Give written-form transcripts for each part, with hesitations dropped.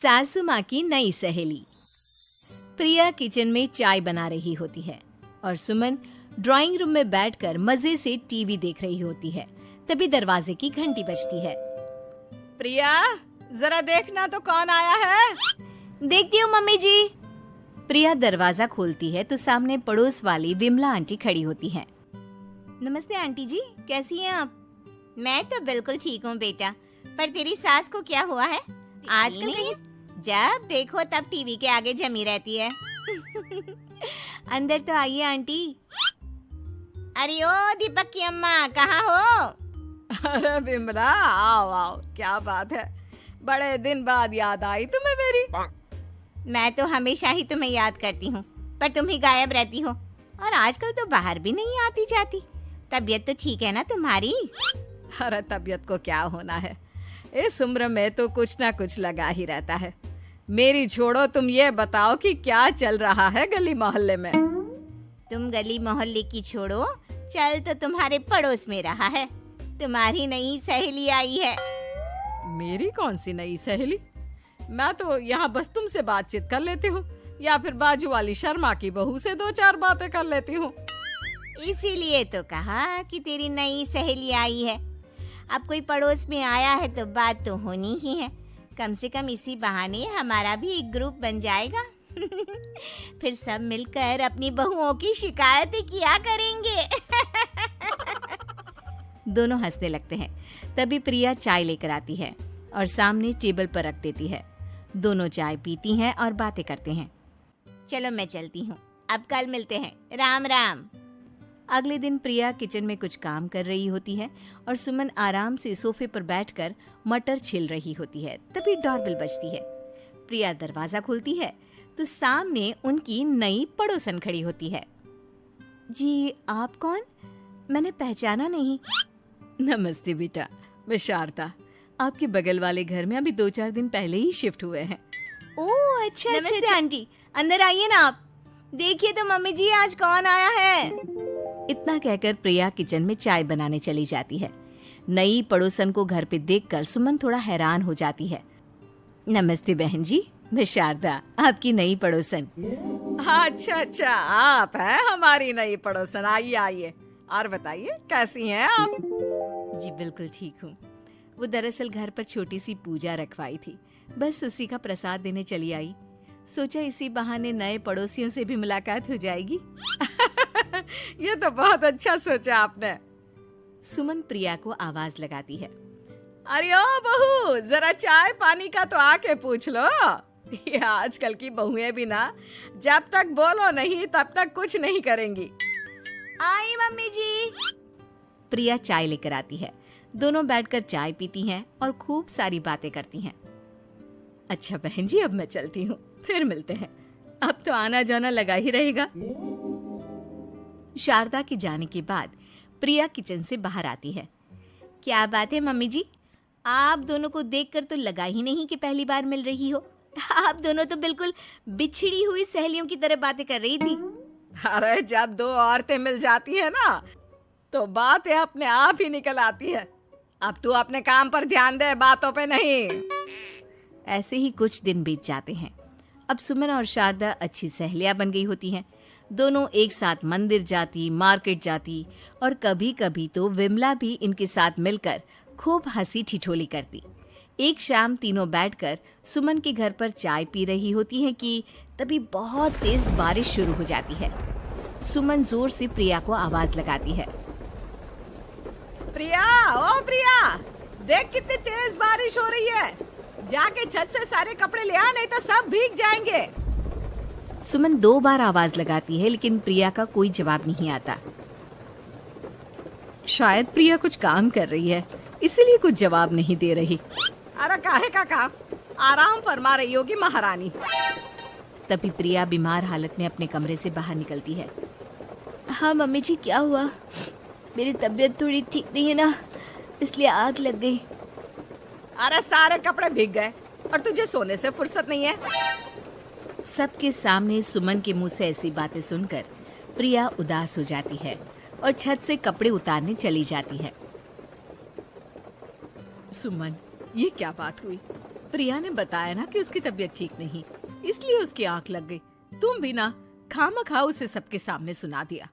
सासू माँ की नई सहेली। प्रिया किचन में चाय बना रही होती है और सुमन ड्राइंग रूम में बैठकर मजे से टीवी देख रही होती है। तभी दरवाजे की घंटी बजती है। प्रिया, जरा देखना तो कौन आया है। देखती हूँ मम्मी जी। प्रिया दरवाजा खोलती है तो सामने पड़ोस वाली विमला आंटी खड़ी होती हैं। नमस्ते आंटी जी, कैसी हैं आप? मैं तो बिल्कुल ठीक हूँ बेटा, पर तेरी सास को क्या हुआ है? आजकल कहीं जब देखो तब टीवी के आगे जमी रहती है। अंदर तो आइए आंटी। अरे ओ दीपक की अम्मा, कहाँ हो? अरे विमला, आओ आओ, क्या बात है, बड़े दिन बाद याद आई तुम्हें मेरी। मैं तो हमेशा ही तुम्हें याद करती हूँ, पर तुम ही गायब रहती हो और आजकल तो बाहर भी नहीं आती जाती। तबीयत तो ठीक है ना तुम्हारी? अरे तबीयत को क्या होना है, इस उम्र में तो कुछ ना कुछ लगा ही रहता है। मेरी छोड़ो, तुम ये बताओ कि क्या चल रहा है गली मोहल्ले में। तुम गली मोहल्ले की छोड़ो, चल तो तुम्हारे पड़ोस में रहा है। तुम्हारी नई सहेली आई है। मेरी कौन सी नई सहेली? मैं तो यहाँ बस तुमसे बातचीत कर लेती हूँ या फिर बाजू वाली शर्मा की बहू से दो चार बातें कर लेती हूँ। इसीलिए तो कहा कि तेरी नई सहेली आई है। अब कोई पड़ोस में आया है तो बात तो होनी ही है। कम से कम इसी बहाने हमारा भी एक ग्रुप बन जाएगा। फिर सब मिलकर अपनी बहुओं की शिकायतें किया करेंगे। दोनों हंसने लगते हैं। तभी प्रिया चाय लेकर आती है और सामने टेबल पर रख देती है। दोनों चाय पीती हैं और बातें करते हैं। चलो मैं चलती हूँ, अब कल मिलते हैं। राम राम। अगले दिन प्रिया किचन में कुछ काम कर रही होती है और सुमन आराम से सोफे पर बैठकर मटर छिल रही होती है। तभी डोरबेल बजती है। प्रिया दरवाजा खोलती है तो सामने उनकी नई पड़ोसन खड़ी होती है। जी, आप कौन? मैंने पहचाना नहीं। नमस्ते बेटा, मैं शारदा, आपके बगल वाले घर में अभी 2-4 दिन पहले ही शिफ्ट हुए हैं। ओह अच्छा। नमस्ते आंटी, अंदर आइए ना आप। देखिए तो मम्मी जी, आज कौन आया है। इतना कहकर प्रिया किचन में चाय बनाने चली जाती है। नई पड़ोसन को घर पे देखकर सुमन थोड़ा हैरान हो जाती है। नमस्ते बहन जी, मैं शारदा, आपकी नई पड़ोसन। अच्छा, आप हैं हमारी नई पड़ोसन। आइए आइए, और बताइए कैसी हैं आप? जी बिल्कुल ठीक हूँ। वो दरअसल घर पर छोटी सी पूजा रखवाई थी, बस उसी का प्रसाद देने चली आई। सोचा इसी बहाने नए पड़ोसियों से भी मुलाकात हो जाएगी। ये तो बहुत अच्छा सोचा आपने। सुमन प्रिया को आवाज लगाती है। अरे ओ बहू, जरा चाय पानी का तो आके पूछ लो। ये आजकल की बहुएं भी ना, जब तक बोलो नहीं तब तक कुछ नहीं करेंगी। आई मम्मी जी। प्रिया चाय लेकर आती है। दोनों बैठकर चाय पीती हैं और खूब सारी बातें करती हैं। अच्छा बहन जी, अब मैं चलती हूँ, फिर मिलते हैं। अब तो आना जाना लगा ही रहेगा। शारदा के जाने के बाद प्रिया किचन से बाहर आती है। क्या बात है मम्मी जी, आप दोनों को देखकर तो लगा ही नहीं कि पहली बार मिल रही हो। आप दोनों तो बिल्कुल बिछड़ी हुई सहेलियों की तरह बातें कर रही थी। अरे जब दो औरतें मिल जाती है ना, तो बातें अपने आप ही निकल आती है। अब तू अपने काम पर ध्यान दे, बातों पे नहीं। ऐसे ही कुछ दिन बीत जाते हैं। अब सुमन और शारदा अच्छी सहेलियां बन गई होती हैं। दोनों एक साथ मंदिर जाती, मार्केट जाती और कभी कभी तो विमला भी इनके साथ मिलकर खूब हंसी ठिठोली करती। एक शाम तीनों बैठकर सुमन के घर पर चाय पी रही होती हैं कि तभी बहुत तेज बारिश शुरू हो जाती है। सुमन जोर से प्रिया को आवाज लगाती है। प्रिया, ओ प्रिया, देख कितनी तेज बारिश हो रही है। जाके छत से सारे कपड़े ले आ, नहीं तो सब भीग जाएंगे। सुमन 2 बार आवाज लगाती है लेकिन प्रिया का कोई जवाब नहीं आता। शायद प्रिया कुछ काम कर रही है, इसीलिए कुछ जवाब नहीं दे रही। अरे काहे का काम, आराम फरमा रही होगी महारानी। तभी प्रिया बीमार हालत में अपने कमरे से बाहर निकलती है। हाँ मम्मी जी, क्या हुआ? मेरी तबीयत थोड़ी ठीक नहीं है ना, इसलिए आग लग गई। अरे सारे कपड़े भीग गए और तुझे सोने से फुर्सत नहीं है। सबके सामने सुमन के मुंह से ऐसी बातें सुनकर प्रिया उदास हो जाती है और छत से कपड़े उतारने चली जाती है। सुमन, ये क्या बात हुई? प्रिया ने बताया ना कि उसकी तबीयत ठीक नहीं, इसलिए उसकी आंख लग गई। तुम भी ना खामखा उसे सबके सामने सुना दिया।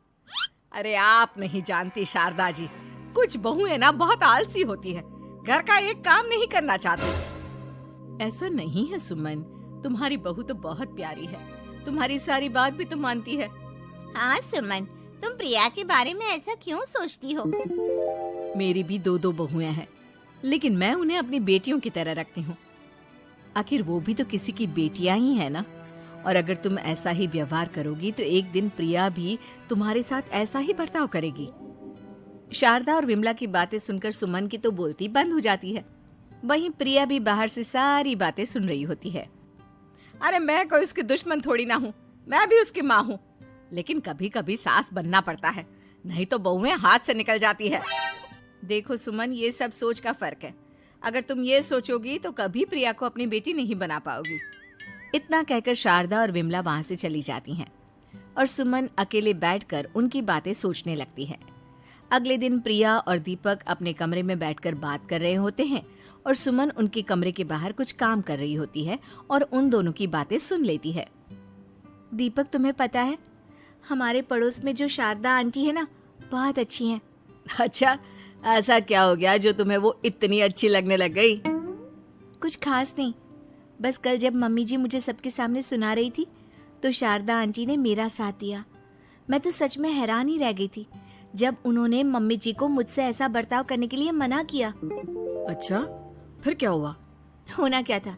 अरे आप नहीं जानती शारदा जी, कुछ बहुएं ना बहुत आलसी होती है, घर का एक काम नहीं करना चाहती। ऐसा नहीं है सुमन, तुम्हारी बहू तो बहुत प्यारी है, तुम्हारी सारी बात भी तो मानती है। हाँ सुमन, तुम प्रिया के बारे में ऐसा क्यों सोचती हो? मेरी भी दो बहुएं हैं, लेकिन मैं उन्हें अपनी बेटियों की तरह रखती हूँ। आखिर वो भी तो किसी की बेटियां ही है ना। और अगर तुम ऐसा ही व्यवहार करोगी तो एक दिन प्रिया भी तुम्हारे साथ ऐसा ही बर्ताव करेगी। शारदा और विमला की बातें सुनकर सुमन की तो बोलती बंद हो जाती है। वहीं प्रिया भी बाहर से सारी बातें सुन रही होती है। अरे मैं कोई उसकी दुश्मन थोड़ी ना हूँ, मैं भी उसकी माँ हूँ, लेकिन कभी कभी सास बनना पड़ता है, नहीं तो बहुएं हाथ से निकल जाती है। देखो सुमन, ये सब सोच का फर्क है। अगर तुम ये सोचोगी तो कभी प्रिया को अपनी बेटी नहीं बना पाओगी। इतना कहकर शारदा और विमला वहां से चली जाती हैं और सुमन अकेले बैठकर उनकी बातें सोचने लगती है। अगले दिन प्रिया और दीपक अपने कमरे में बैठकर बात कर रहे होते हैं और सुमन उनके कमरे के बाहर कुछ काम कर रही होती है और उन दोनों की बातें सुन लेती है। दीपक, तुम्हें पता है हमारे पड़ोस में जो शारदा आंटी है ना, बहुत अच्छी हैं। अच्छा, ऐसा क्या हो गया जो तुम्हें वो इतनी अच्छी लगने लग गई? कुछ खास नहीं, बस कल जब मम्मी जी मुझे सबके सामने सुना रही थी तो शारदा आंटी ने मेरा साथ दिया। मैं तो सच में हैरान ही रह गई थी जब उन्होंने मम्मी जी को मुझसे ऐसा बर्ताव करने के लिए मना किया। अच्छा, फिर क्या हुआ? होना क्या था,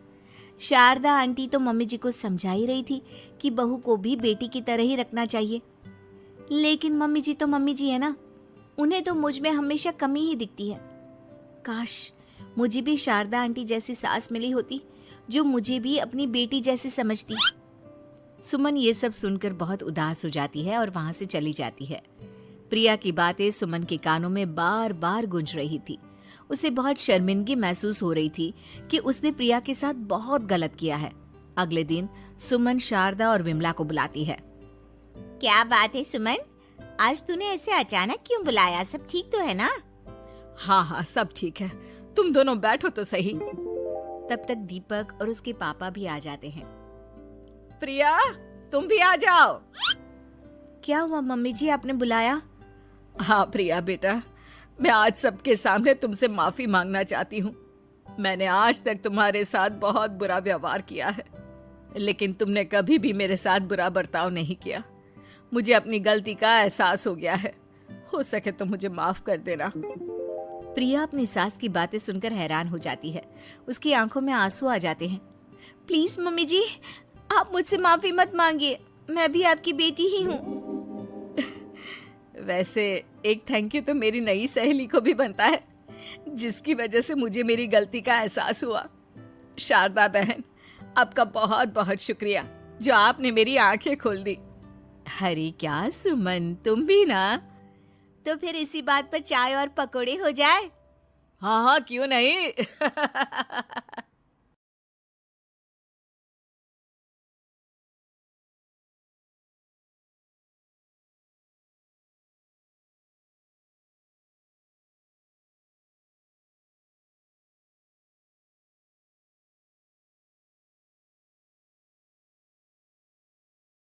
शारदा आंटी तो मम्मी जी को समझा ही रही थी कि बहू को भी बेटी की तरह ही रखना चाहिए, लेकिन मम्मी जी तो मम्मी जी है ना, उन्हें तो मुझ में हमेशा कमी ही दिखती है। काश मुझे भी शारदा आंटी जैसी सास मिली होती जो मुझे भी अपनी बेटी जैसी समझती। सुमन ये सब सुनकर बहुत उदास हो जाती है और वहां से चली जाती है। प्रिया की बातें सुमन के कानों में बार बार गूंज रही थी। उसे बहुत शर्मिंदगी महसूस हो रही थी कि उसने प्रिया के साथ बहुत गलत किया है। अगले दिन सुमन शारदा और विमला को बुलाती है। क्या बात है सुमन, आज तूने ऐसे अचानक क्यों बुलाया? सब ठीक तो है ना? हाँ हाँ, सब ठीक है, तुम दोनों बैठो तो सही। तब तक दीपक और उसके पापा भी आ जाते हैं। प्रिया, तुम भी आ जाओ। क्या हुआ मम्मी जी, आपने बुलाया? हाँ प्रिया बेटा, मैं आज सबके सामने तुमसे माफी मांगना चाहती हूँ। मैंने आज तक तुम्हारे साथ बहुत बुरा व्यवहार किया है, लेकिन तुमने कभी भी मेरे साथ बुरा बर्ताव नहीं किया। मुझे अपनी गलती का एहसास हो गया है, हो सके तो मुझे माफ कर देना। प्रिया अपनी सास की बातें सुनकर हैरान हो जाती है। उसकी आंखों में आंसू आ जाते हैं। प्लीज मम्मी जी, आप मुझसे माफी मत मांगिए, मैं भी आपकी बेटी ही हूँ। वैसे एक थैंक यू तो मेरी नई सहेली को भी बनता है, जिसकी वजह से मुझे मेरी गलती का एहसास हुआ। शारदा बहन, आपका बहुत बहुत शुक्रिया जो आपने मेरी आंखें खोल दी। अरे क्या सुमन, तुम भी ना? तो फिर इसी बात पर चाय और पकोड़े हो जाए? हाँ हाँ, क्यों नहीं।